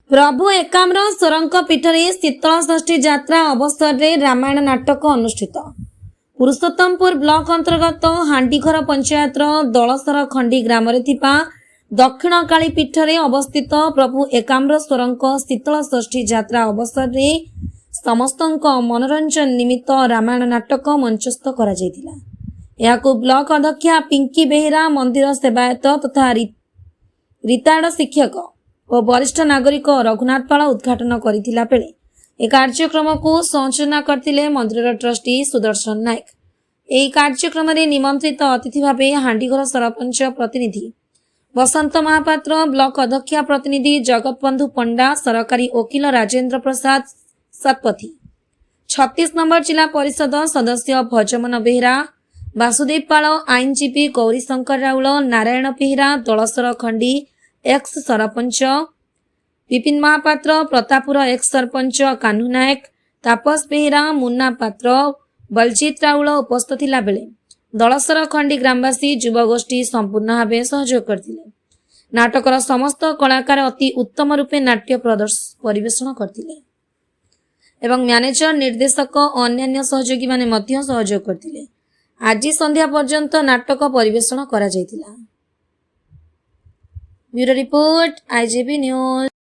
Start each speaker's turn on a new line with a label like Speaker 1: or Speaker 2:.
Speaker 1: प्रभु एकाम्रेश्वरଙ୍କ पीठरे शीतल षष्ठी यात्रा अवसर में रामायण नाटक अनुष्ठित। पुरुषोत्तमपुर ब्लॉक अंतर्गत हांडीघर पंचायत दलसर खंडी ग्राम दक्षिण काली पीठरे अवस्थित प्रभु एकाम्रेश्वरଙ୍କ शीतल षष्ठी यात्रा अवसर में समस्त मनोरंजन निमित्त रामायण नाटक मंचस्थ करा जायतिला। याकू ब्लॉक अध्यक्षा पिंकी बेहेरा, मंदिर सेवायत तथा रिटायर्ड शिक्षक और वरिष्ठ नागरिक रघुनाथ पाल उद्घाटन करथिला बेले ए कार्यक्रम को संयोजन करथिले मंदिर ट्रस्टी सुदर्शन नायक। एही कार्यक्रम रे निमंत्रित अतिथि भावे हांडीघर सरपंच प्रतिनिधि वसंत महापात्र, ब्लॉक अध्यक्षा प्रतिनिधि जगतबंधु पंडा, सरकारी वकील राजेंद्र प्रसाद सतपथी, 36 नंबर जिला परिषद सदस्य भजमन बेहेरा, वासुदेव पाल, आईनजीवी गौरीशंकर राउल, नारायण बेहेरा, दलसर खंडी एक्स सरपंच विपिन महापात्र, प्रतापुर एक्स सरपंच कान्हू नायक, तापस बेहेरा, मुन्ना पात्र, बलजीत राउल उपस्थित थिला बेले दलसर खंडी ग्रामवासी युवगोष्ठी संपूर्ण भावे सहयोग करथिले। नाटकर समस्त कलाकार अति उत्तम रूपे नाट्य परिवेषण करथिले एवं मैनेजर, निर्देशक अन्यान्य सहयोगी माने मध्य सहयोग करथिले। आज संध्या पर्यंत नाटक परिवेषण करा जायतिला। Bureau report, IGB news.